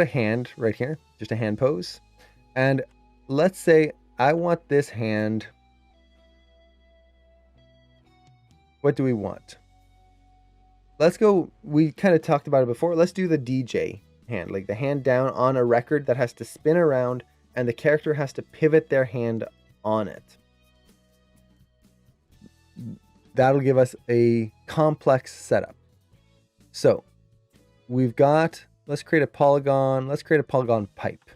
put a hand right here, just a hand pose. And let's say I want this hand. What do we want? Let's go. We kind of talked about it before. Let's do the DJ hand, like the hand down on a record that has to spin around and the character has to pivot their hand on it. That'll give us a complex setup. So we've got, let's create a polygon. Let's create a polygon pipe.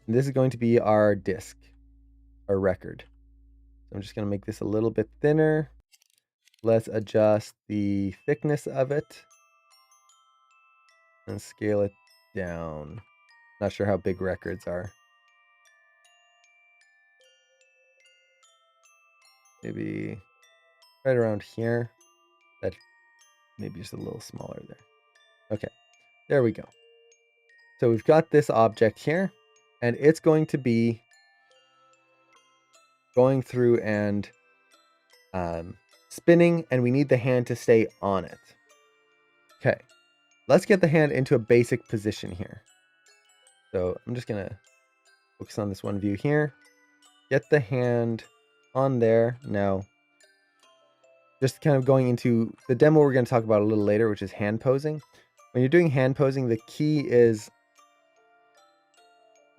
And this is going to be our disc, our record. So I'm just going to make this a little bit thinner. Let's adjust the thickness of it and scale it down. Not sure how big records are. Maybe right around here. That maybe just a little smaller there. Okay, there we go. So we've got this object here, and it's going to be going through and spinning, and we need the hand to stay on it. Okay, let's get the hand into a basic position here. So I'm just gonna focus on this one view here. Get the hand on there. Now, just kind of going into the demo we're going to talk about a little later, which is hand posing. When you're doing hand posing, the key is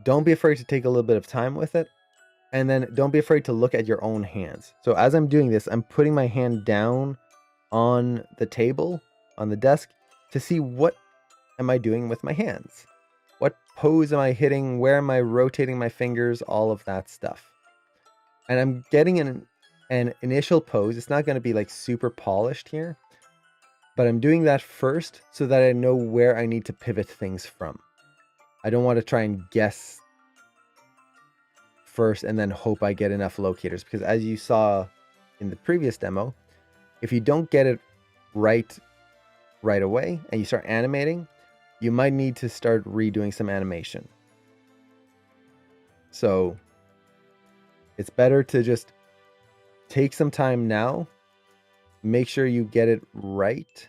don't be afraid to take a little bit of time with it. And then don't be afraid to look at your own hands. So as I'm doing this, I'm putting my hand down on the table, on the desk, to see what am I doing with my hands. What pose am I hitting? Where am I rotating my fingers? All of that stuff. And I'm getting an initial pose. It's not going to be like super polished here, but I'm doing that first so that I know where I need to pivot things from. I don't want to try and guess first and then hope I get enough locators, because as you saw in the previous demo, if you don't get it right away and you start animating, you might need to start redoing some animation. So it's better to just take some time now, make sure you get it right,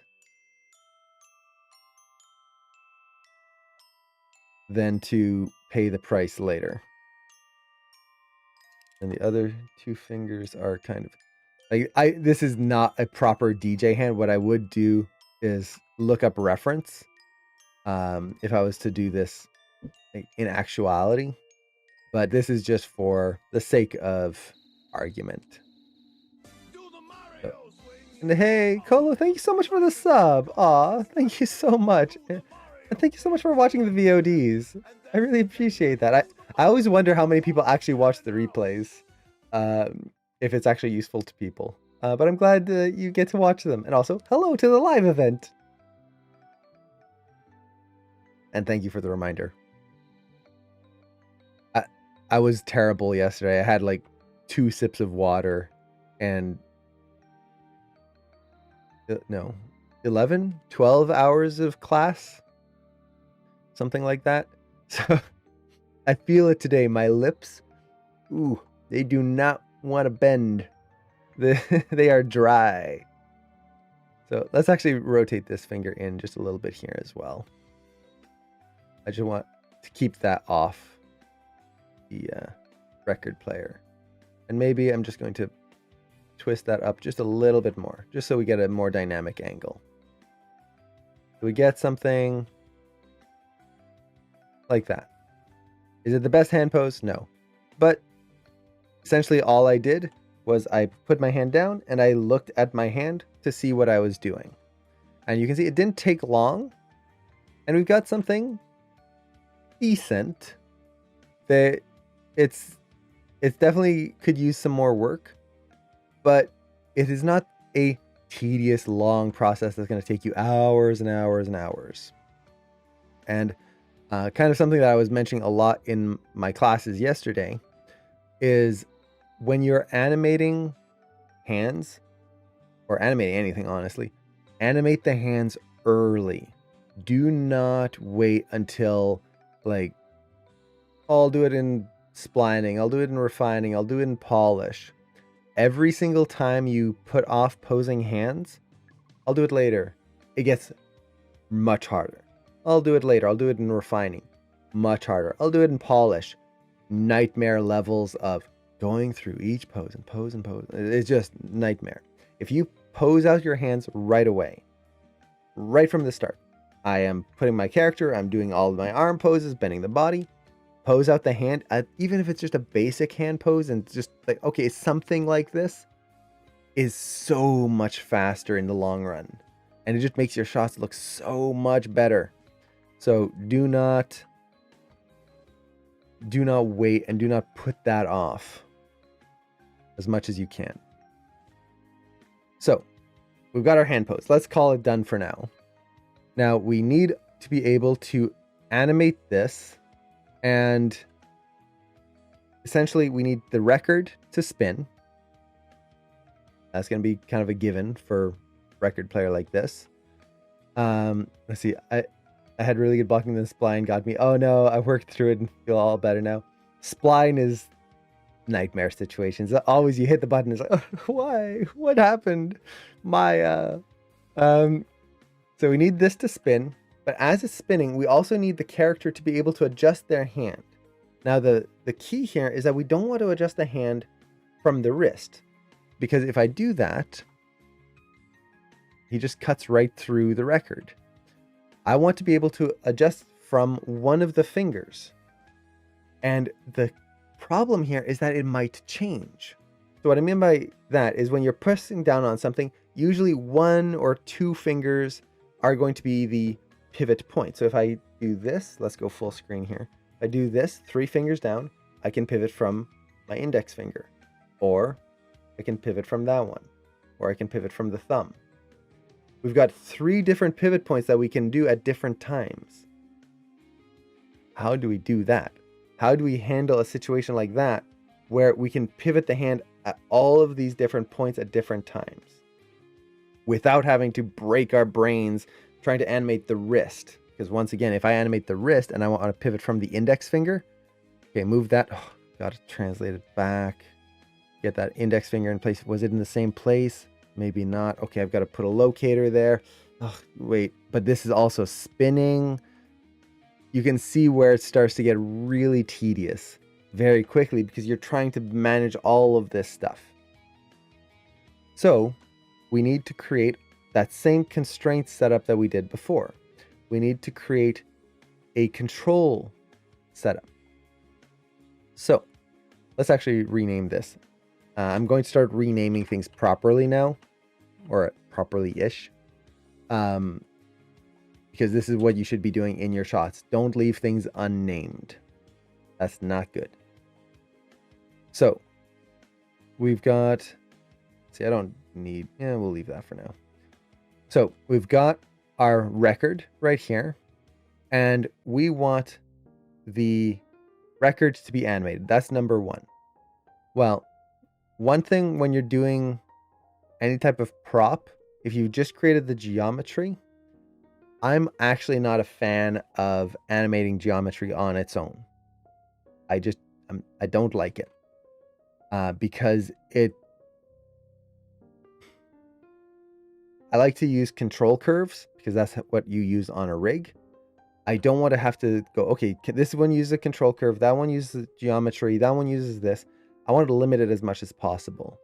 than to pay the price later. And the other two fingers are kind of like, this is not a proper DJ hand. What I would do is look up reference if I was to do this in actuality, but this is just for the sake of argument. And hey, Colo, thank you so much for the sub. Aw, thank you so much. And thank you so much for watching the VODs. I really appreciate that. I always wonder how many people actually watch the replays, if it's actually useful to people. But I'm glad you get to watch them. And also, hello to the live event. And thank you for the reminder. I was terrible yesterday. I had like 2 sips of water and 12 hours of class. Something like that. So I feel it today. My lips, ooh, they do not want to bend. They are dry. So let's actually rotate this finger in just a little bit here as well. I just want to keep that off the record player. And maybe I'm just going to twist that up just a little bit more, just so we get a more dynamic angle. Do we get something like that? Is it the best hand pose? No. But essentially all I did was I put my hand down and I looked at my hand to see what I was doing. And you can see it didn't take long. And we've got something decent. That it's definitely could use some more work, but it is not a tedious, long process that's going to take you hours and hours and hours. And kind of something that I was mentioning a lot in my classes yesterday is when you're animating hands, or animating anything, honestly, animate the hands early. Do not wait until, like, I'll do it in splining, I'll do it in refining, I'll do it in polish. Every single time you put off posing hands, I'll do it later, it gets much harder. I'll do it later. I'll do it in refining. Much harder. I'll do it in polish. Nightmare levels of going through each pose and pose and pose. It's just nightmare. If you pose out your hands right away, right from the start, I am putting my character, I'm doing all of my arm poses, bending the body, pose out the hand, even if it's just a basic hand pose and just like, okay, something like this is so much faster in the long run. And it just makes your shots look so much better. So do not wait and do not put that off as much as you can. So we've got our hand pose. Let's call it done for now. Now we need to be able to animate this, and essentially we need the record to spin. That's going to be kind of a given for record player like this. Let's see. I had really good blocking, then spline got me. Oh no, I worked through it and feel all better now. Spline is nightmare situations. Always you hit the button, it's like, oh, why? What happened? So we need this to spin, but as it's spinning, we also need the character to be able to adjust their hand. Now the key here is that we don't want to adjust the hand from the wrist, because if I do that, he just cuts right through the record. I want to be able to adjust from one of the fingers. And the problem here is that it might change. So what I mean by that is when you're pressing down on something, usually one or two fingers are going to be the pivot point. So if I do this, let's go full screen here. If I do this, 3 fingers down, I can pivot from my index finger, or I can pivot from that one, or I can pivot from the thumb. We've got 3 different pivot points that we can do at different times. How do we do that? How do we handle a situation like that where we can pivot the hand at all of these different points at different times without having to break our brains trying to animate the wrist? Because once again, if I animate the wrist and I want to pivot from the index finger, okay, move that. Oh, got to translate it back. Get that index finger in place. Was it in the same place? Maybe not. Okay, I've got to put a locator there. Oh, wait, but this is also spinning. You can see where it starts to get really tedious very quickly because you're trying to manage all of this stuff. So we need to create that same constraint setup that we did before. We need to create a control setup. So let's actually rename this. I'm going to start renaming things properly now, or properly-ish, because this is what you should be doing in your shots. Don't leave things unnamed. That's not good. So we've got, see, I don't need, yeah, we'll leave that for now. So we've got our record right here, and we want the record to be animated. That's number 1. Well, one thing when you're doing any type of prop, if you just created the geometry, I'm actually not a fan of animating geometry on its own. I don't like it because I like to use control curves because that's what you use on a rig. I don't want to have to go, okay, this one uses a control curve, that one uses geometry, that one uses this. I want to limit it as much as possible.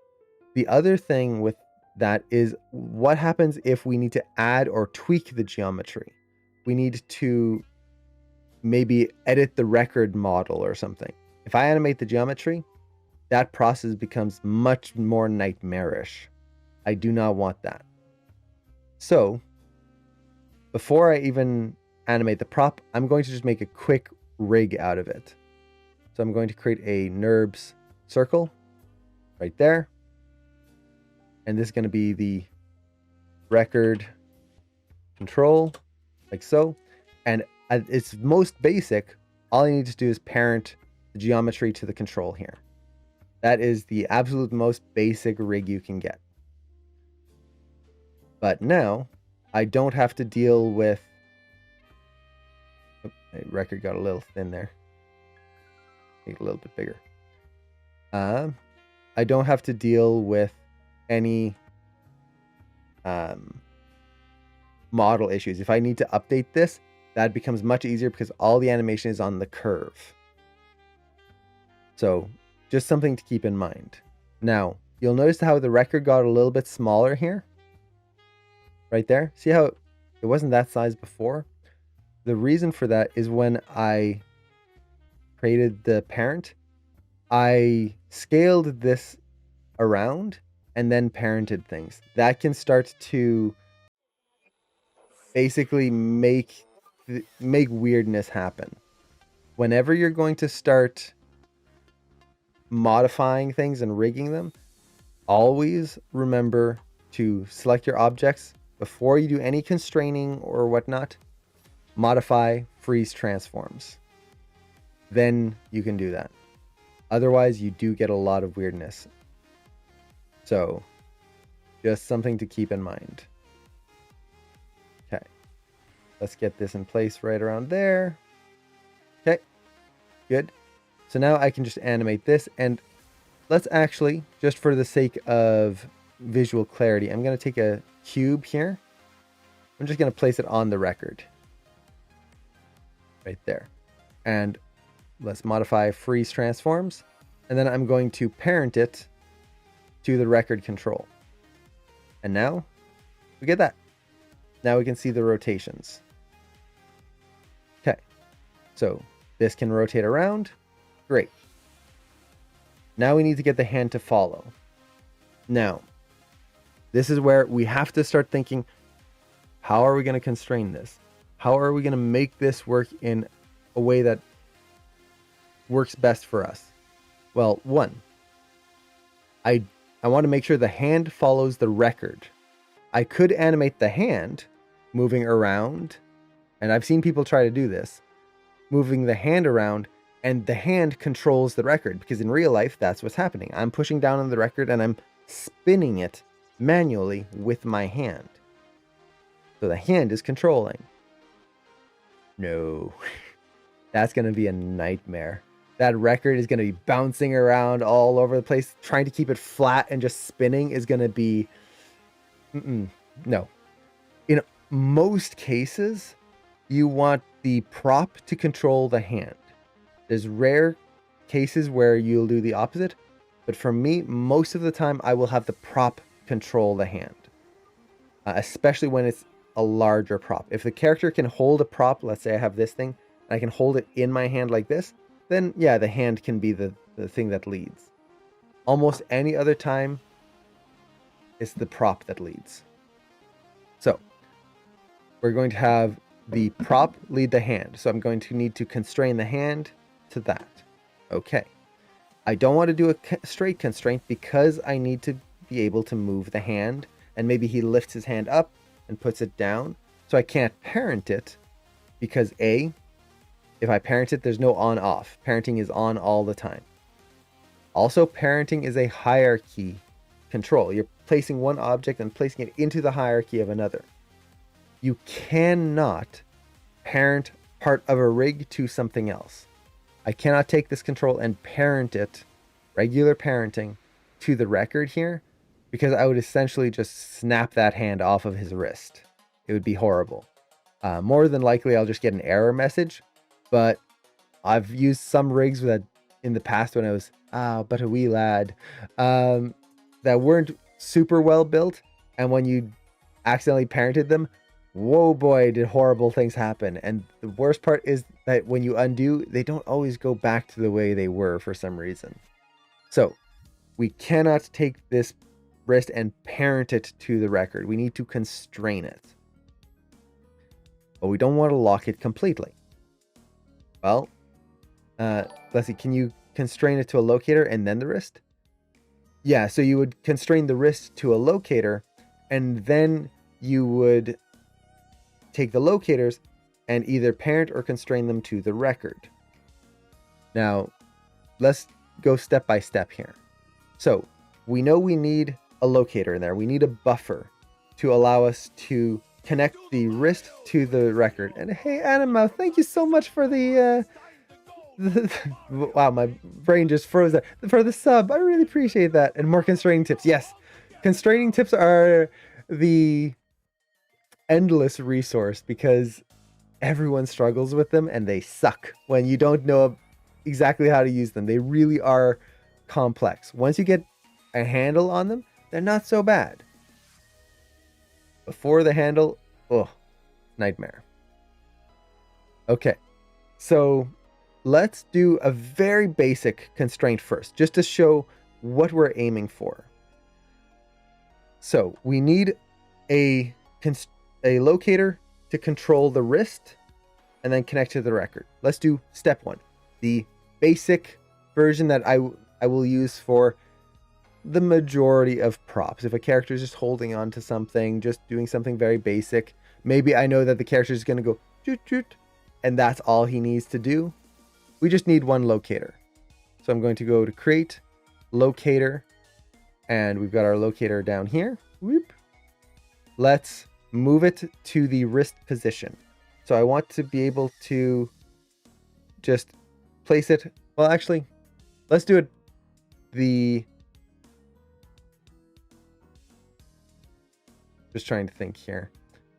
The other thing with that is what happens if we need to add or tweak the geometry. We need to maybe edit the record model or something. If I animate the geometry, that process becomes much more nightmarish. I do not want that. So before I even animate the prop, I'm going to just make a quick rig out of it. So I'm going to create a NURBS circle right there. And this is going to be the record control, like so. And at its most basic, all I need to do is parent the geometry to the control here. That is the absolute most basic rig you can get. But now I don't have to deal with, oh, my record got a little thin there. Make it a little bit bigger. I don't have to deal with any model issues. If I need to update this, that becomes much easier because all the animation is on the curve. So just something to keep in mind. Now, you'll notice how the record got a little bit smaller here. Right there. See how it wasn't that size before? The reason for that is when I created the parent, I scaled this around and then parented things. That can start to basically make weirdness happen. Whenever you're going to start modifying things and rigging them, always remember to select your objects before you do any constraining or whatnot. Modify, freeze transforms. Then you can do that. Otherwise, you do get a lot of weirdness. So, just something to keep in mind. Okay. Let's get this in place right around there. Okay. Good. So now I can just animate this, and let's actually, just for the sake of visual clarity, I'm going to take a cube here. I'm just going to place it on the record. Right there. And let's modify freeze transforms. And then I'm going to parent it to the record control. And now we get that. Now we can see the rotations. Okay. So this can rotate around. Great. Now we need to get the hand to follow. Now, this is where we have to start thinking, how are we going to constrain this? How are we going to make this work in a way that works best for us? Well, one, I want to make sure the hand follows the record. I could animate the hand moving around, and I've seen people try to do this, moving the hand around, and the hand controls the record, because in real life, that's what's happening. I'm pushing down on the record and I'm spinning it manually with my hand. So the hand is controlling. No, that's going to be a nightmare. That record is going to be bouncing around all over the place. Trying to keep it flat and just spinning is going to be... No. In most cases, you want the prop to control the hand. There's rare cases where you'll do the opposite, but for me, most of the time, I will have the prop control the hand, especially when it's a larger prop. If the character can hold a prop, let's say I have this thing, and I can hold it in my hand like this, then yeah, the hand can be the thing that leads. Almost any other time, it's the prop that leads. So we're going to have the prop lead the hand. So I'm going to need to constrain the hand to that. Okay. I don't want to do a straight constraint because I need to be able to move the hand, and maybe he lifts his hand up and puts it down. So I can't parent it because A, if I parent it, there's no on off. Parenting is on all the time. Also, parenting is a hierarchy control. You're placing one object and placing it into the hierarchy of another. You cannot parent part of a rig to something else. I cannot take this control and parent it, regular parenting, to the record here, because I would essentially just snap that hand off of his wrist. It would be horrible. More than likely, I'll just get an error message, but I've used some rigs that in the past when I was, but a wee lad, that weren't super well built, and when you accidentally parented them, whoa boy, did horrible things happen. And the worst part is that when you undo, they don't always go back to the way they were for some reason. So we cannot take this wrist and parent it to the record. We need to constrain it. But we don't want to lock it completely. Well, let's see, can you constrain it to a locator and then the wrist? Yeah, so you would constrain the wrist to a locator, and then you would take the locators and either parent or constrain them to the record. Now, let's go step by step here. So, we know we need a locator in there. We need a buffer to allow us to connect the wrist to the record. And hey, Anima, thank you so much for the wow, my brain just froze there. For the sub, I really appreciate that. And more constraining tips. Yes, constraining tips are the endless resource, because everyone struggles with them and they suck when you don't know exactly how to use them. They really are complex. Once you get a handle on them, they're not so bad. Before the handle, oh, nightmare. Okay, so let's do a very basic constraint first, just to show what we're aiming for. So we need a locator to control the wrist and then connect to the record. Let's do step one, the basic version that I will use for the majority of props. If a character is just holding on to something, just doing something very basic, maybe I know that the character is going to go toot toot, and that's all he needs to do. We just need one locator. So I'm going to go to create locator, and we've got our locator down here. Whoop. Let's move it to the wrist position. So I want to be able to just place it. Well, actually, let's do it just trying to think here,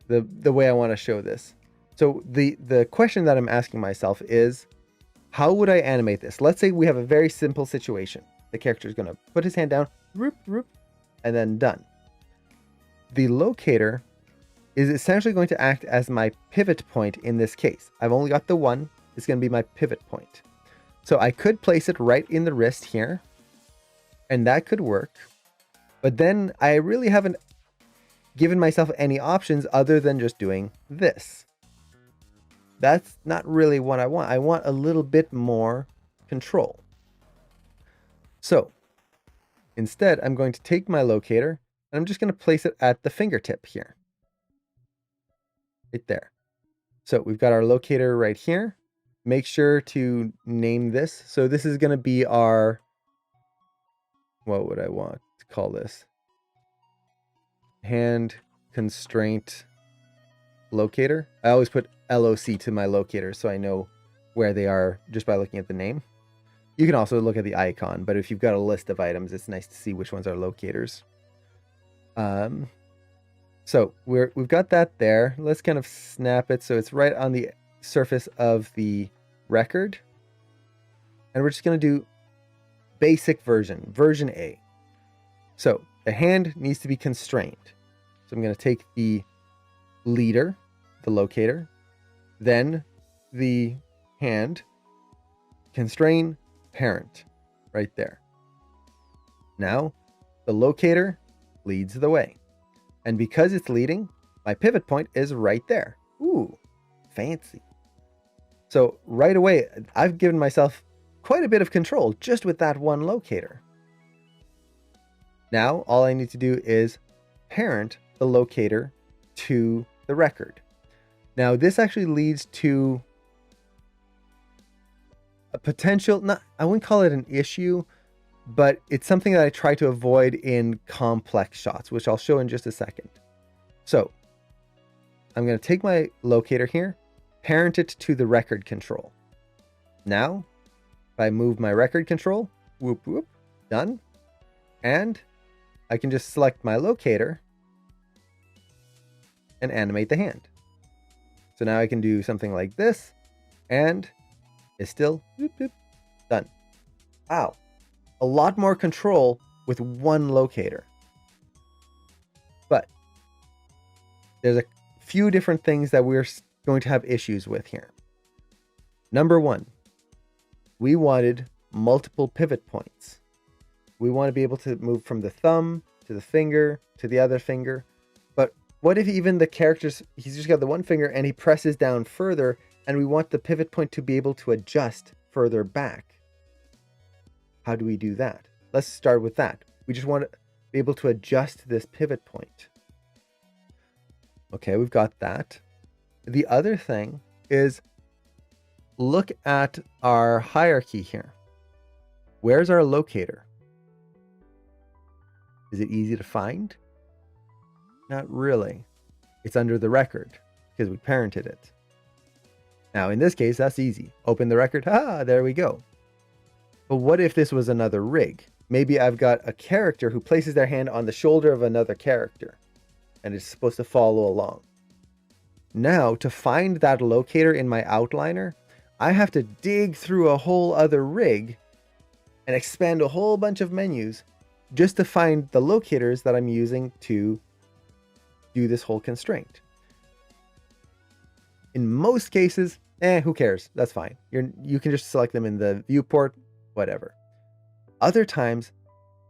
the way I want to show this. So the question that I'm asking myself is, how would I animate this? Let's say we have a very simple situation. The character is going to put his hand down, whoop, whoop, and then done. The locator is essentially going to act as my pivot point in this case. I've only got the one. It's going to be my pivot point. So I could place it right in the wrist here, and that could work. But then I really haven't given myself any options other than just doing this. That's not really what I want. I want a little bit more control. So instead, I'm going to take my locator and I'm just going to place it at the fingertip here. Right there. So we've got our locator right here. Make sure to name this. So this is going to be our, what would I want to call this? Hand constraint locator. I always put LOC to my locator so I know where they are just by looking at the name. You can also look at the icon, but if you've got a list of items, it's nice to see which ones are locators. So we've got that there. Let's kind of snap it so it's right on the surface of the record. And we're just going to do basic version A. So the hand needs to be constrained. So I'm going to take the leader, the locator, then the hand, constrain parent, right there. Now the locator leads the way. And because it's leading, my pivot point is right there. Ooh, fancy. So right away, I've given myself quite a bit of control just with that one locator. Now, all I need to do is parent the locator to the record. Now, this actually leads to a potential, I wouldn't call it an issue, but it's something that I try to avoid in complex shots, which I'll show in just a second. So I'm going to take my locator here, parent it to the record control. Now, if I move my record control, whoop, whoop, done. And I can just select my locator and animate the hand. So now I can do something like this, and it's still whoop, whoop, done. Wow. A lot more control with one locator. But there's a few different things that we're going to have issues with here. Number one, we wanted multiple pivot points. We want to be able to move from the thumb to the finger to the other finger. But what if even the character's, he's just got the one finger and he presses down further, and we want the pivot point to be able to adjust further back? How do we do that? Let's start with that. We just want to be able to adjust this pivot point. Okay, we've got that. The other thing is, look at our hierarchy here. Where's our locator? Is it easy to find? Not really. It's under the record because we parented it. Now, in this case, that's easy. Open the record. There we go. But what if this was another rig? Maybe I've got a character who places their hand on the shoulder of another character and is supposed to follow along. Now, to find that locator in my outliner, I have to dig through a whole other rig and expand a whole bunch of menus just to find the locators that I'm using to do this whole constraint. In most cases, who cares? That's fine. You can just select them in the viewport, whatever. Other times,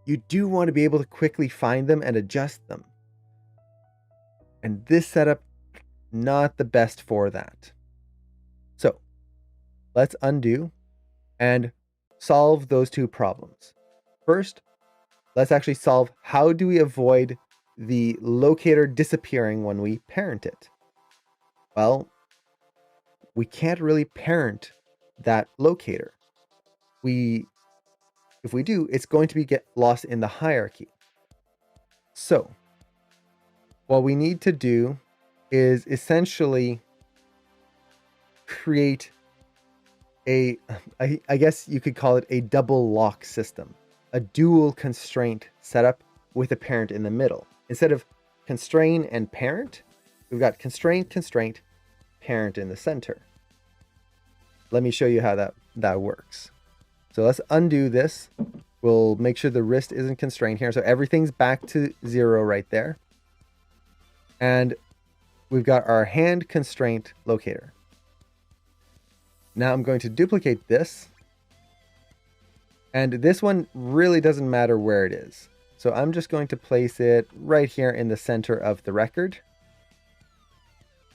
you do want to be able to quickly find them and adjust them. And this setup, not the best for that. So let's undo and solve those two problems. First, let's actually solve how do we avoid the locator disappearing when we parent it. Well, we can't really parent that locator. If we do, it's going to get lost in the hierarchy. So what we need to do is essentially create I guess you could call it a double lock system, a dual constraint setup with a parent in the middle. Instead of constrain and parent, we've got constraint, constraint, parent in the center. Let me show you how that works. So let's undo this. We'll make sure the wrist isn't constrained here. So everything's back to 0 right there. And we've got our hand constraint locator. Now I'm going to duplicate this. And this one really doesn't matter where it is. So I'm just going to place it right here in the center of the record.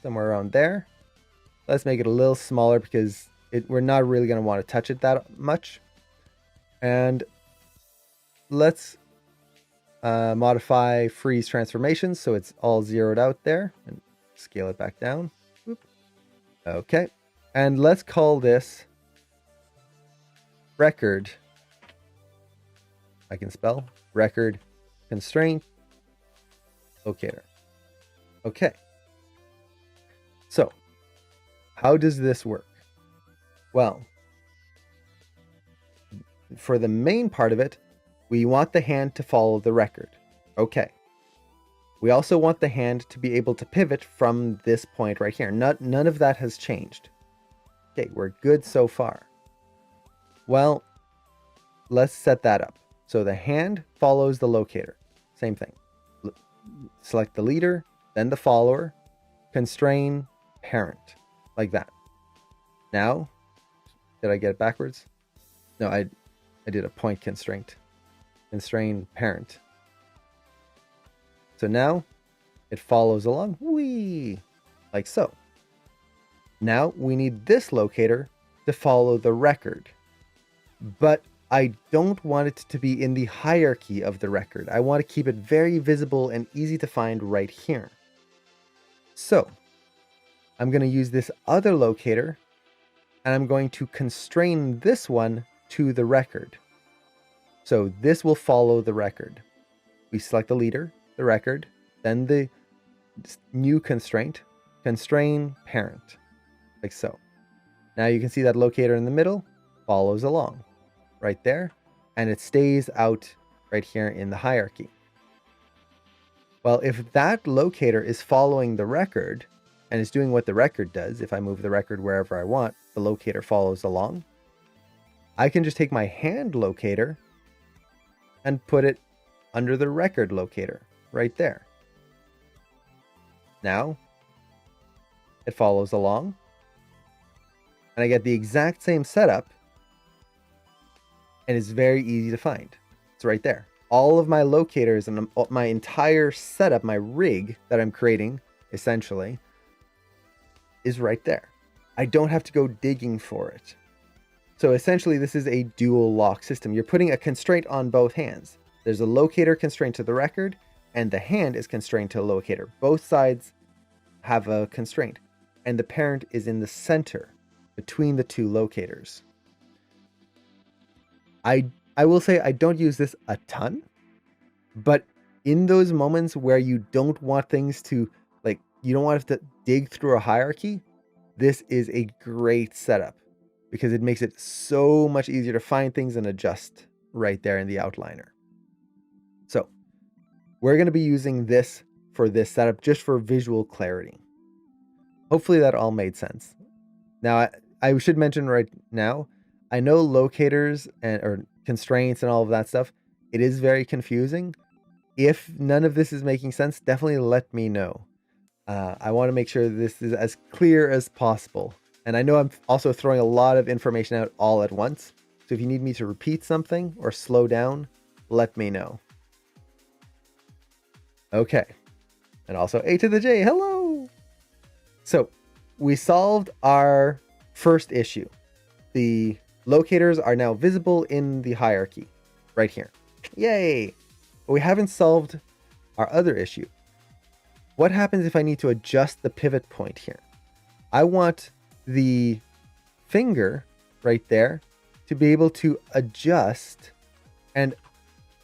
Somewhere around there. Let's make it a little smaller because we're not really going to want to touch it that much. And let's modify freeze transformations so it's all zeroed out there and scale it back down. Whoop. Okay. And let's call this record. I can spell record constraint locator. Okay. So how does this work? Well, for the main part of it, we want the hand to follow the record. Okay. We also want the hand to be able to pivot from this point right here. None of that has changed. Okay, we're good so far. Well, let's set that up. So the hand follows the locator. Same thing. Select the leader, then the follower, constrain parent, like that. Now, did I get it backwards? No, I did a point constraint. Constrain parent. So now it follows along, whee, like so. Now we need this locator to follow the record, but I don't want it to be in the hierarchy of the record. I want to keep it very visible and easy to find right here. So I'm going to use this other locator and I'm going to constrain this one to the record. So this will follow the record. We select the leader, the record, then the new constraint, constrain parent, like so. Now you can see that locator in the middle follows along right there, and it stays out right here in the hierarchy. Well, if that locator is following the record and is doing what the record does, if I move the record wherever I want, the locator follows along. I can just take my hand locator and put it under the record locator right there. Now it follows along and I get the exact same setup and it's very easy to find. It's right there. All of my locators and my entire setup, my rig that I'm creating essentially is right there. I don't have to go digging for it. So essentially this is a dual lock system. You're putting a constraint on both hands. There's a locator constraint to the record and the hand is constrained to a locator. Both sides have a constraint and the parent is in the center between the two locators. I will say I don't use this a ton, but in those moments where you don't want things to, like, you don't want to dig through a hierarchy, this is a great setup because it makes it so much easier to find things and adjust right there in the outliner. So we're going to be using this for this setup just for visual clarity. Hopefully that all made sense. Now, I should mention right now, I know locators or constraints and all of that stuff, it is very confusing. If none of this is making sense, definitely let me know. I want to make sure this is as clear as possible. And I know I'm also throwing a lot of information out all at once. So if you need me to repeat something or slow down, let me know. Okay. And also A to the J, hello! So we solved our first issue. The locators are now visible in the hierarchy right here. Yay! But we haven't solved our other issue. What happens if I need to adjust the pivot point here? I want the finger right there to be able to adjust and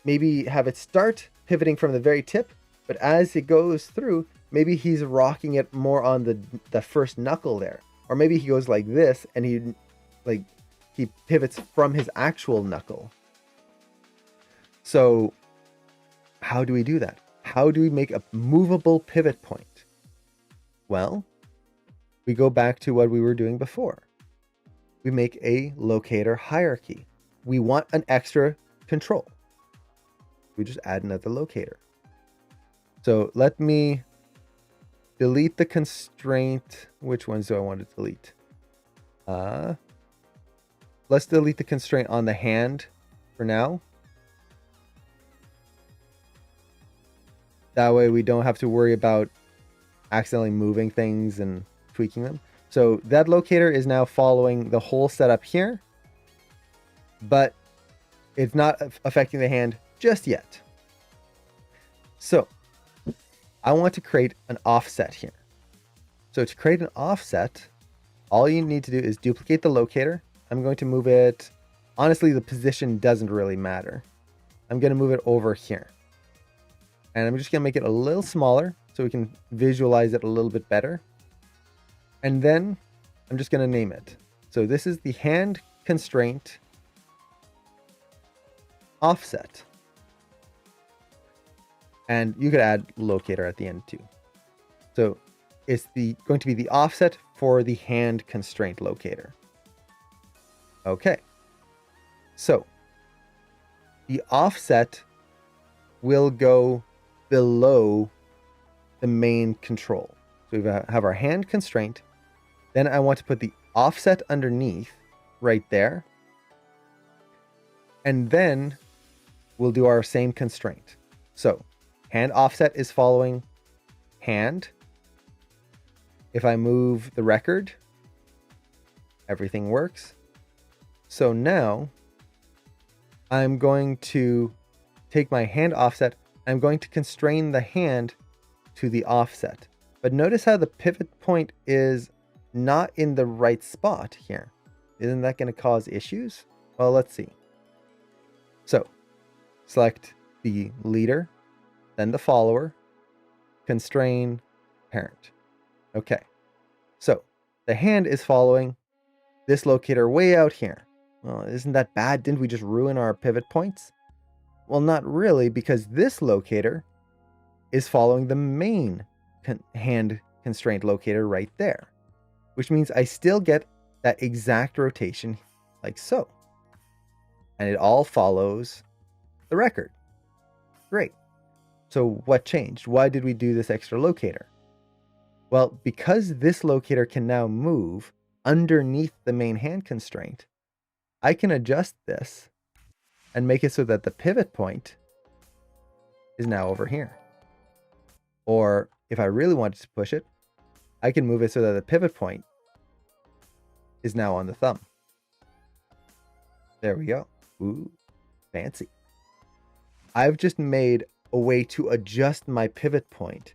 maybe have it start pivoting from the very tip, but as it goes through, maybe he's rocking it more on the first knuckle there. Or maybe he goes like this and he pivots from his actual knuckle. So how do we do that? How do we make a movable pivot point? Well, we go back to what we were doing before. We make a locator hierarchy. We want an extra control. We just add another locator. So let me delete the constraint. Which ones do I want to delete? Let's delete the constraint on the hand for now. That way we don't have to worry about accidentally moving things and tweaking them. So that locator is now following the whole setup here, but it's not affecting the hand just yet. So I want to create an offset here. So to create an offset, all you need to do is duplicate the locator. I'm going to move it. Honestly, the position doesn't really matter. I'm going to move it over here. And I'm just going to make it a little smaller so we can visualize it a little bit better. And then I'm just going to name it. So this is the hand constraint offset. And you could add locator at the end too. So it's going to be the offset for the hand constraint locator. Okay. So the offset will go below the main control. So we have our hand constraint. Then I want to put the offset underneath right there. And then we'll do our same constraint. So hand offset is following hand. If I move the record, everything works. So now I'm going to take my hand offset. I'm going to constrain the hand to the offset. But notice how the pivot point is not in the right spot here. Isn't that going to cause issues? Well, let's see. So select the leader, then the follower, constrain parent. Okay. So the hand is following this locator way out here. Well, isn't that bad? Didn't we just ruin our pivot points? Well, not really, because this locator is following the main hand constraint locator right there, which means I still get that exact rotation like so. And it all follows the record. Great. So what changed? Why did we do this extra locator? Well, because this locator can now move underneath the main hand constraint, I can adjust this and make it so that the pivot point is now over here. Or if I really wanted to push it, I can move it so that the pivot point is now on the thumb. There we go. Ooh, fancy. I've just made a way to adjust my pivot point.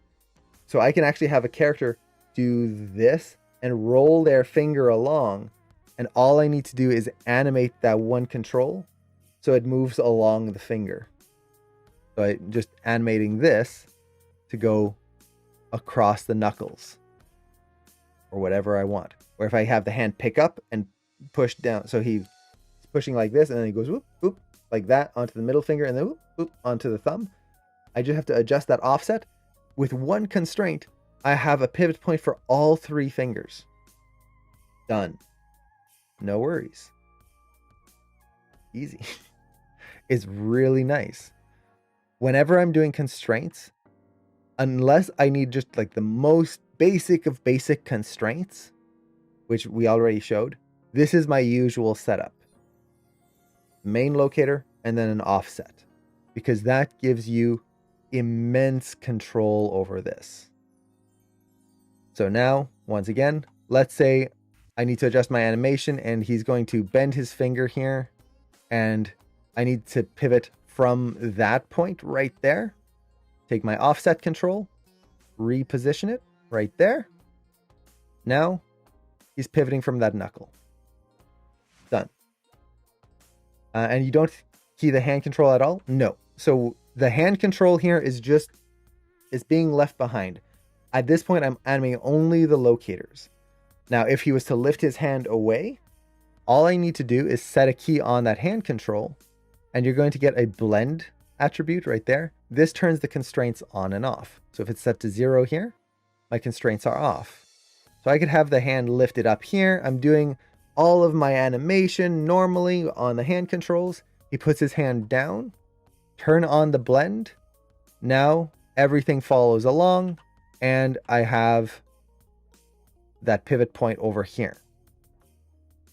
So I can actually have a character do this and roll their finger along. And all I need to do is animate that one control so it moves along the finger. So I'm just animating this to go across the knuckles or whatever I want. Or if I have the hand pick up and push down, so he's pushing like this and then he goes whoop, whoop, like that onto the middle finger and then whoop, whoop, onto the thumb. I just have to adjust that offset with one constraint I have a pivot point for all 3 fingers. Done. No worries. Easy. It's really nice. Whenever I'm doing constraints, unless I need just like the most basic of basic constraints, which we already showed, this is my usual setup. Main locator and then an offset, because that gives you immense control over this. So now, once again, let's say I need to adjust my animation and he's going to bend his finger here and I need to pivot from that point right there. Take my offset control, reposition it right there. Now he's pivoting from that knuckle. Done. And you don't key the hand control at all? No. So the hand control here is being left behind. At this point, I'm animating only the locators. Now, if he was to lift his hand away, all I need to do is set a key on that hand control, and you're going to get a blend attribute right there. This turns the constraints on and off. So if it's set to 0 here, my constraints are off. So I could have the hand lifted up here. I'm doing all of my animation normally on the hand controls. He puts his hand down, turn on the blend. Now everything follows along and I have that pivot point over here.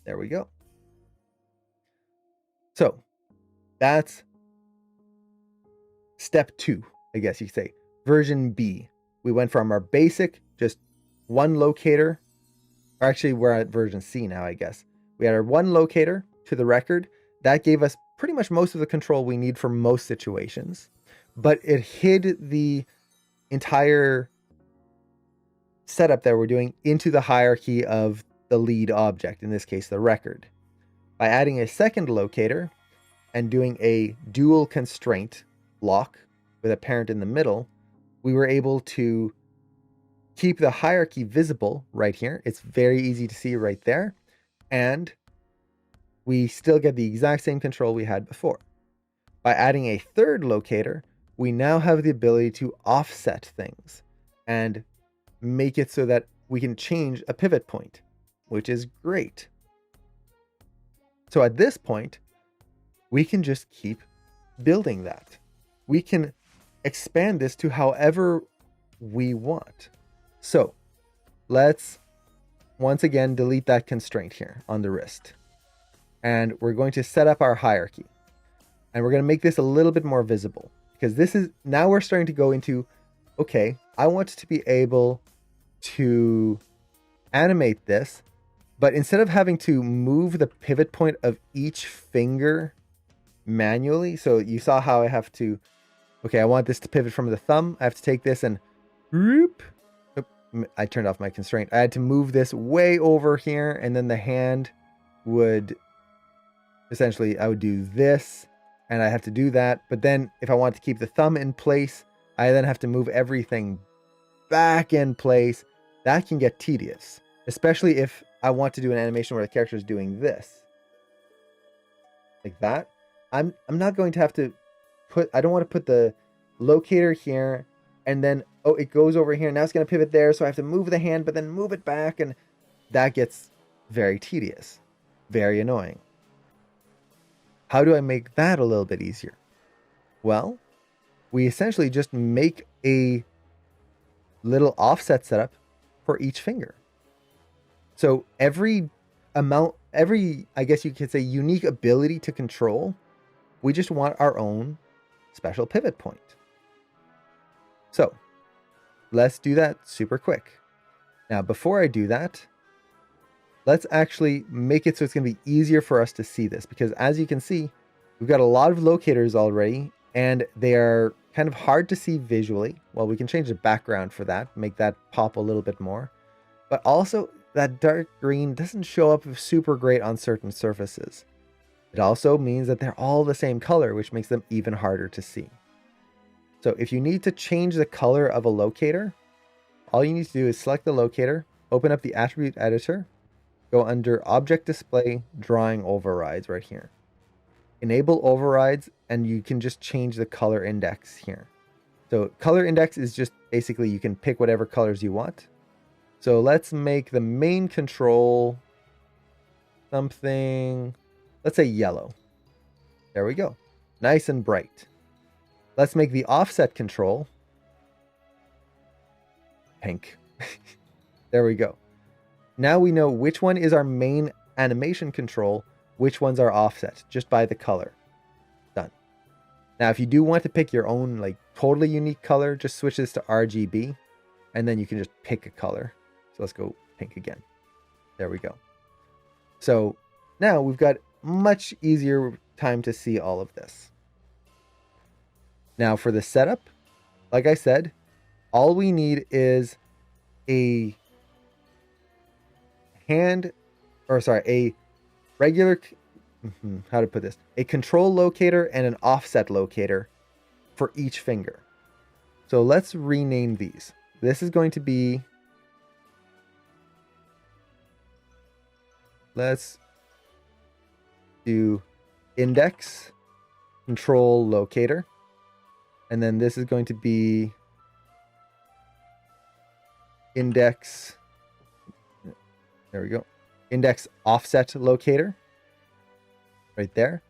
There we go. So that's step 2, I guess you could say. Version B. We went from our basic, just one locator, or actually we're at version C now, I guess. We had our one locator to the record. That gave us pretty much most of the control we need for most situations, but it hid the entire setup that we're doing into the hierarchy of the lead object, in this case, the record. By adding a second locator and doing a dual constraint block with a parent in the middle, we were able to keep the hierarchy visible right here. It's very easy to see right there. And we still get the exact same control we had before. By adding a third locator, we now have the ability to offset things and make it so that we can change a pivot point, which is great. So at this point, we can just keep building that. We can expand this to however we want. So let's once again delete that constraint here on the wrist. And we're going to set up our hierarchy. And we're going to make this a little bit more visible, because this is now we're starting to go into, okay, I want to be able to animate this, but instead of having to move the pivot point of each finger manually, so you saw how I have to, okay, I want this to pivot from the thumb. I have to take this and whoop. I turned off my constraint. I had to move this way over here, and then the hand would essentially, I would do this, and I have to do that. But then if I want to keep the thumb in place, I then have to move everything back in place. That can get tedious, especially if I want to do an animation where the character is doing this. Like that. I'm not going to have to I don't want to put the locator here and then, oh, it goes over here. Now it's going to pivot there. So I have to move the hand, but then move it back. And that gets very tedious, very annoying. How do I make that a little bit easier? Well, we essentially just make a little offset setup for each finger. So every, I guess you could say, unique ability to control, we just want our own special pivot point. So let's do that super quick. Now, before I do that, let's actually make it so it's going to be easier for us to see this, because as you can see, we've got a lot of locators already, and they are kind of hard to see visually. Well, we can change the background for that, make that pop a little bit more. But also, that dark green doesn't show up super great on certain surfaces. It also means that they're all the same color, which makes them even harder to see. So if you need to change the color of a locator, all you need to do is select the locator, open up the attribute editor, go under Object Display, Drawing Overrides right here. Enable overrides, and you can just change the color index here. So color index is just basically you can pick whatever colors you want. So let's make the main control something, let's say yellow. There we go. Nice and bright. Let's make the offset control pink. There we go. Now we know which one is our main animation control, which ones are offset, just by the color. Done. Now, if you do want to pick your own like totally unique color, just switch this to RGB, and then you can just pick a color. So let's go pink again. There we go. So now we've got much easier time to see all of this. Now for the setup, like I said, all we need is a regular, how to put this, a control locator and an offset locator for each finger. So let's rename these. This is going to be, let's do index control locator. And then this is going to be index, there we go, index offset locator right there.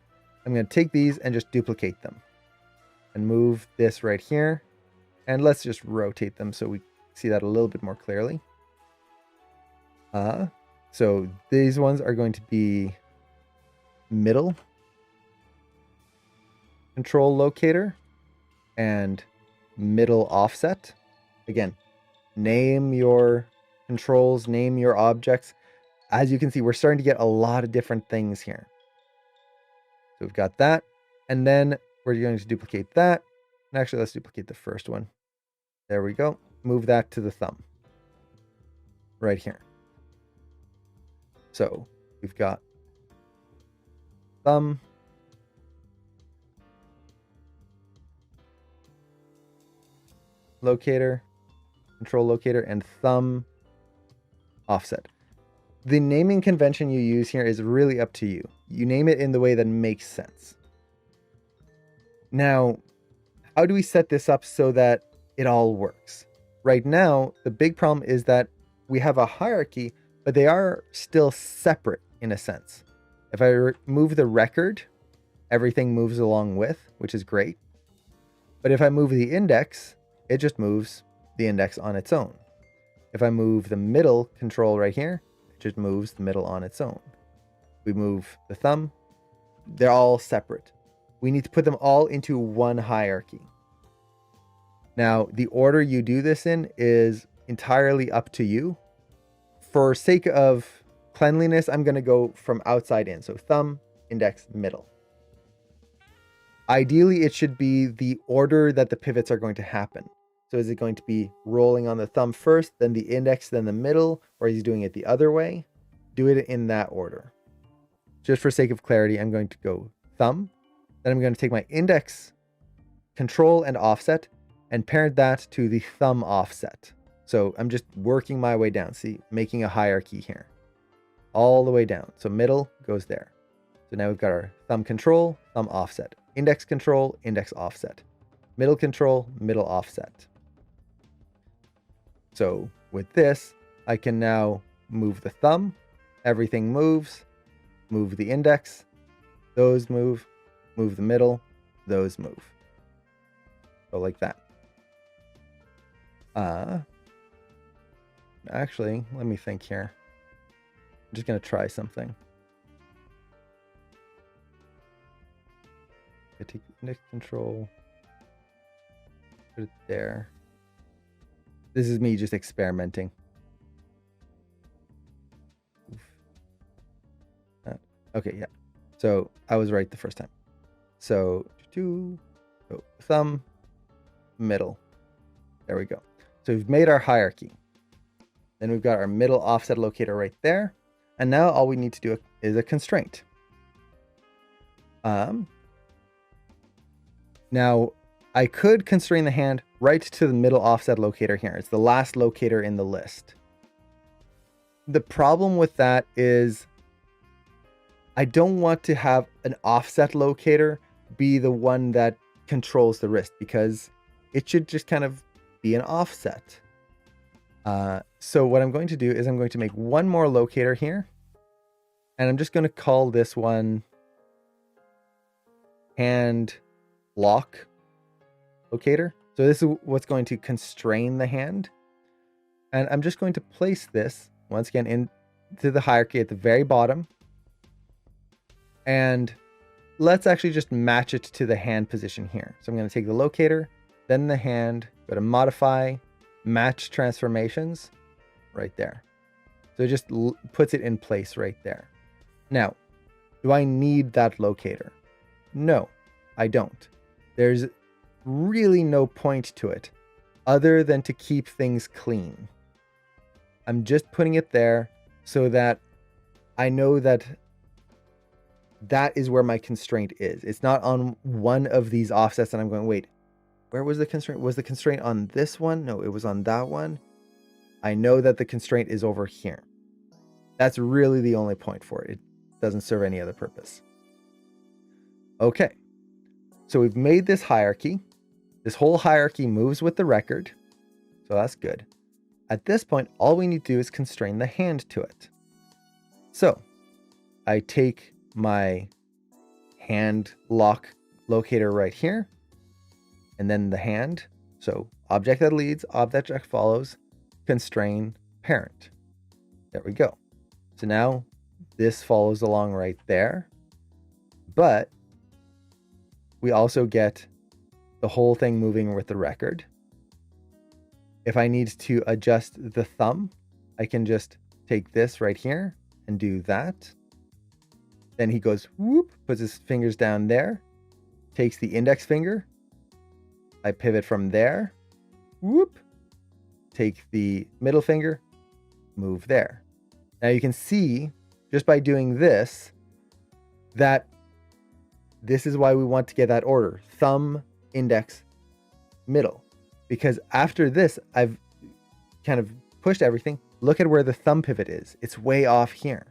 I'm going to take these and just duplicate them and move this right here. And let's just rotate them so we see that a little bit more clearly. So these ones are going to be middle control locator and middle offset. Again, name your controls, name your objects. As you can see, we're starting to get a lot of different things here. So we've got that, and then we're going to duplicate that. And actually, let's duplicate the first one. There we go. Move that to the thumb right here. So we've got thumb, locator, control locator, and thumb offset. The naming convention you use here is really up to you. You name it in the way that makes sense. Now, how do we set this up so that it all works? Right now, the big problem is that we have a hierarchy, but they are still separate in a sense. If I move the record, everything moves along with, which is great. But if I move the index, it just moves the index on its own. If I move the middle control right here, it just moves the middle on its own. We move the thumb, they're all separate. We need to put them all into one hierarchy. Now, the order you do this in is entirely up to you. For sake of cleanliness, I'm going to go from outside in. So thumb, index, middle. Ideally, it should be the order that the pivots are going to happen. So is it going to be rolling on the thumb first, then the index, then the middle, or is he doing it the other way? Do it in that order. Just for sake of clarity, I'm going to go thumb. Then I'm going to take my index, control, and offset, and parent that to the thumb offset. So I'm just working my way down. See, making a hierarchy here. All the way down. So middle goes there. So now we've got our thumb control, thumb offset. Index control, index offset. Middle control, middle offset. So with this, I can now move the thumb. Everything moves. Move the index. Those move. Move the middle. Those move. So like that. Actually, let me think here. I'm just going to try something. I take the index control. Put it there. This is me just experimenting. Okay, yeah. So I was right the first time. So thumb, middle. There we go. So we've made our hierarchy. Then we've got our middle offset locator right there. And now all we need to do is a constraint. Now I could constrain the hand right to the middle offset locator here. It's the last locator in the list. The problem with that is I don't want to have an offset locator be the one that controls the wrist, because it should just kind of be an offset. So what I'm going to do is I'm going to make one more locator here. And I'm just going to call this one hand lock locator. So this is what's going to constrain the hand. And I'm just going to place this once again into the hierarchy at the very bottom. And let's actually just match it to the hand position here. So I'm going to take the locator, then the hand, go to modify, match transformations right there. So it just puts it in place right there. Now, do I need that locator? No, I don't. There's really no point to it other than to keep things clean. I'm just putting it there so that I know that that is where my constraint is. It's not on one of these offsets and I'm going, wait, where was the constraint? Was the constraint on this one? No, it was on that one. I know that the constraint is over here. That's really the only point for it. It doesn't serve any other purpose. Okay, so we've made this hierarchy. This whole hierarchy moves with the record, so that's good. At this point, all we need to do is constrain the hand to it. So I take my hand lock locator right here, and then the hand. So object that leads, object that follows, constrain parent. There we go. So now this follows along right there, but we also get the whole thing moving with the record. If I need to adjust the thumb, I can just take this right here and do that. Then he goes whoop, puts his fingers down there, takes the index finger. I pivot from there, whoop, take the middle finger, move there. Now you can see just by doing this that this is why we want to get that order: thumb, index, middle. Because after this, I've kind of pushed everything. Look at where the thumb pivot is. It's way off here.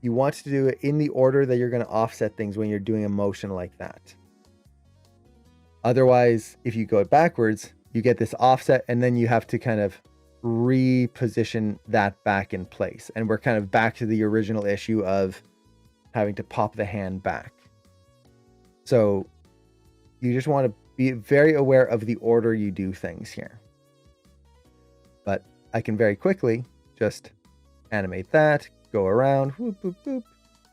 You want to do it in the order that you're going to offset things when you're doing a motion like that. Otherwise, if you go backwards, you get this offset and then you have to kind of reposition that back in place. And we're kind of back to the original issue of having to pop the hand back. So you just want to be very aware of the order you do things here. But I can very quickly just animate that, go around, whoop, boop, boop.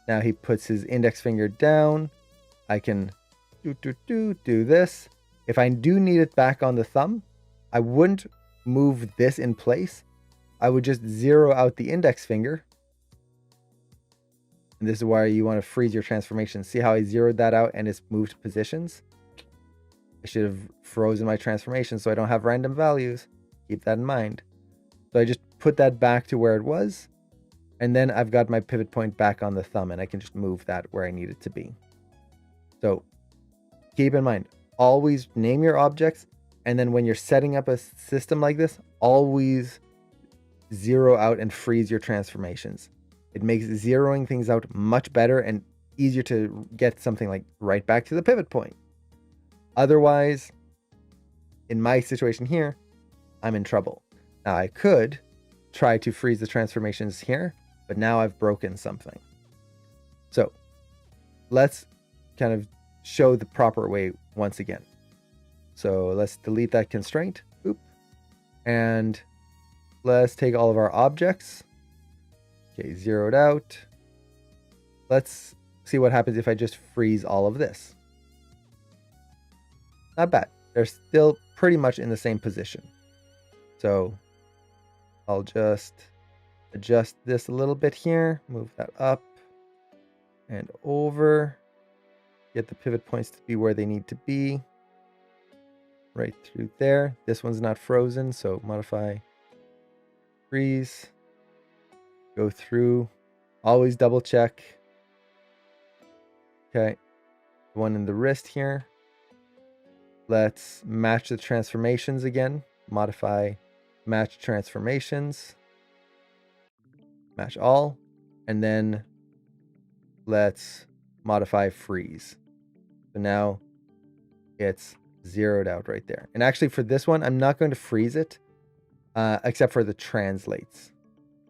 Now he puts his index finger down. I can do this. If I do need it back on the thumb, I wouldn't move this in place. I would just zero out the index finger. And this is why you want to freeze your transformation. See how I zeroed that out and it's moved positions? I should have frozen my transformation so I don't have random values. Keep that in mind. So I just put that back to where it was. And then I've got my pivot point back on the thumb and I can just move that where I need it to be. So keep in mind, always name your objects. And then when you're setting up a system like this, always zero out and freeze your transformations. It makes zeroing things out much better and easier to get something like right back to the pivot point. Otherwise, in my situation here, I'm in trouble. Now I could try to freeze the transformations here, but now I've broken something. So let's kind of show the proper way once again. So let's delete that constraint. Oop. And let's take all of our objects. Okay, zeroed out. Let's see what happens if I just freeze all of this. Not bad. They're still pretty much in the same position. So I'll just adjust this a little bit here. Move that up and over. Get the pivot points to be where they need to be. Right through there. This one's not frozen, so modify, freeze, go through, always double check. Okay, one in the wrist here. Let's match the transformations again. Modify, match transformations, match all, and then let's modify freeze. So now it's zeroed out right there. And actually for this one, I'm not going to freeze it, except for the translates.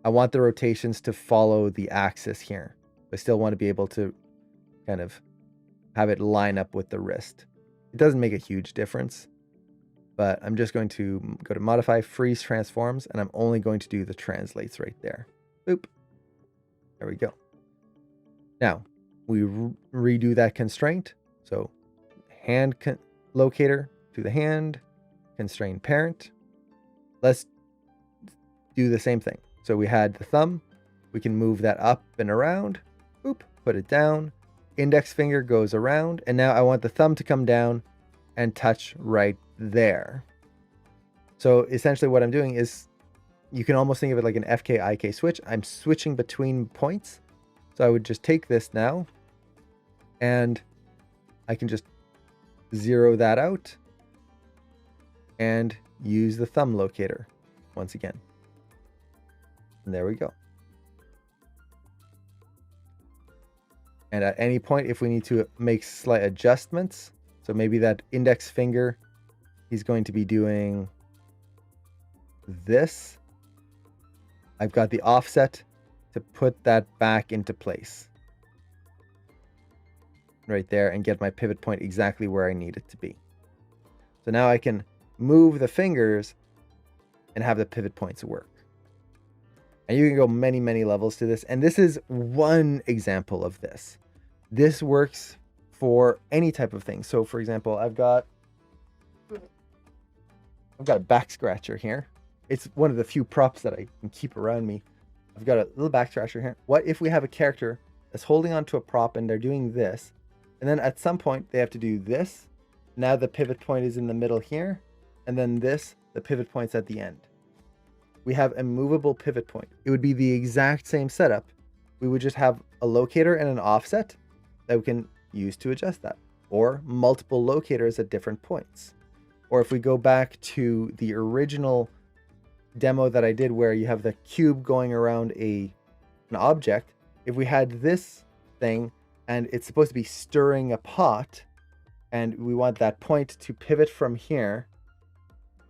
I want the rotations to follow the axis here. I still want to be able to kind of have it line up with the wrist. It doesn't make a huge difference, but I'm just going to go to modify, freeze transforms, and I'm only going to do the translates right there. Boop. There we go. Now we redo that constraint. So hand locator to the hand, constrain parent. Let's do the same thing. So we had the thumb, we can move that up and around, boop, put it down, index finger goes around, and now I want the thumb to come down and touch right there. So essentially what I'm doing is, you can almost think of it like an FK IK switch. I'm switching between points. So I would just take this now, and I can just zero that out and use the thumb locator once again. And there we go. And at any point, if we need to make slight adjustments, so maybe that index finger, he's going to be doing this. I've got the offset to put that back into place right there and get my pivot point exactly where I need it to be. So now I can move the fingers and have the pivot points work. And you can go many, many levels to this. And this is one example of this. This works for any type of thing. So for example, I've got a back scratcher here. It's one of the few props that I can keep around me. I've got a little back scratcher here. What if we have a character that's holding onto a prop and they're doing this, and then at some point they have to do this. Now the pivot point is in the middle here, and then this, the pivot point's at the end. We have a movable pivot point. It would be the exact same setup. We would just have a locator and an offset that we can use to adjust that, or multiple locators at different points. Or if we go back to the original demo that I did where you have the cube going around an object, if we had this thing and it's supposed to be stirring a pot and we want that point to pivot from here,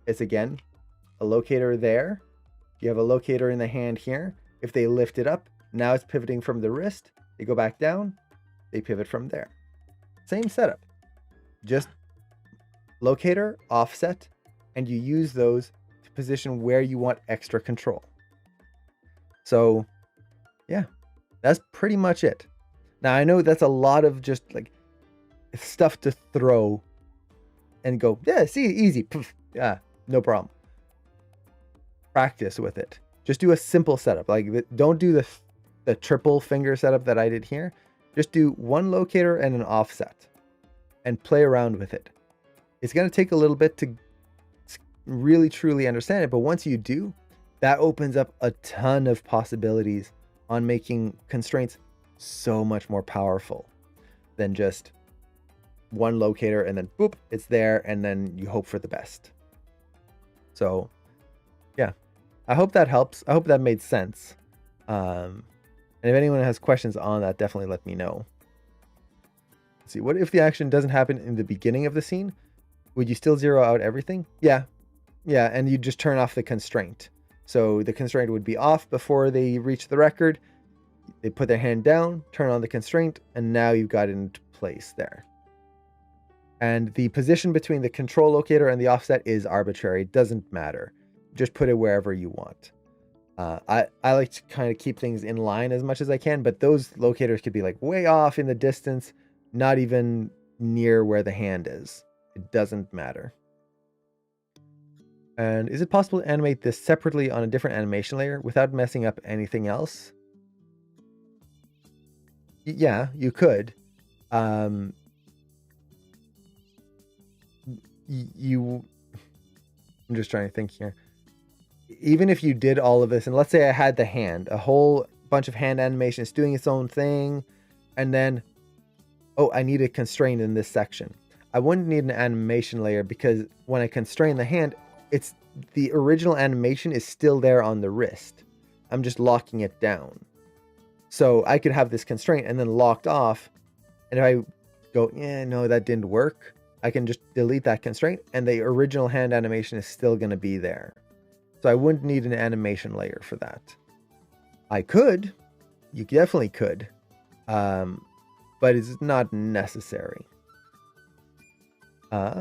it's again a locator there. You have a locator in the hand here. If they lift it up, now it's pivoting from the wrist. They go back down, they pivot from there. Same setup, just locator, offset, and you use those to position where you want extra control. So yeah, that's pretty much it. Now I know that's a lot of just like stuff to throw and go, yeah, see, easy. Poof. Yeah, no problem. Practice with it. Just do a simple setup. Like, don't do the triple finger setup that I did here. Just do one locator and an offset and play around with it. It's going to take a little bit to really truly understand it, but once you do, that opens up a ton of possibilities on making constraints so much more powerful than just one locator and then boop, it's there, and then you hope for the best. So yeah, I hope that helps. I hope that made sense. And if anyone has questions on that, definitely let me know. Let's see, what if the action doesn't happen in the beginning of the scene? Would you still zero out everything? Yeah, and you just turn off the constraint. So the constraint would be off before they reach the record. They put their hand down, turn on the constraint, and now you've got it into place there. And the position between the control locator and the offset is arbitrary. It doesn't matter. Just put it wherever you want. I like to kind of keep things in line as much as I can, but those locators could be like way off in the distance, not even near where the hand is. It doesn't matter. And is it possible to animate this separately on a different animation layer without messing up anything else? Yeah, you could. I'm just trying to think here. Even if you did all of this, and let's say I had the hand, a whole bunch of hand animations doing its own thing, and then, oh, I need a constraint in this section. I wouldn't need an animation layer because when I constrain the hand, it's the original animation is still there on the wrist. I'm just locking it down. So I could have this constraint and then locked off. And if I go, yeah, no, that didn't work. I can just delete that constraint and the original hand animation is still going to be there. So I wouldn't need an animation layer for that. I could, you definitely could, but it's not necessary.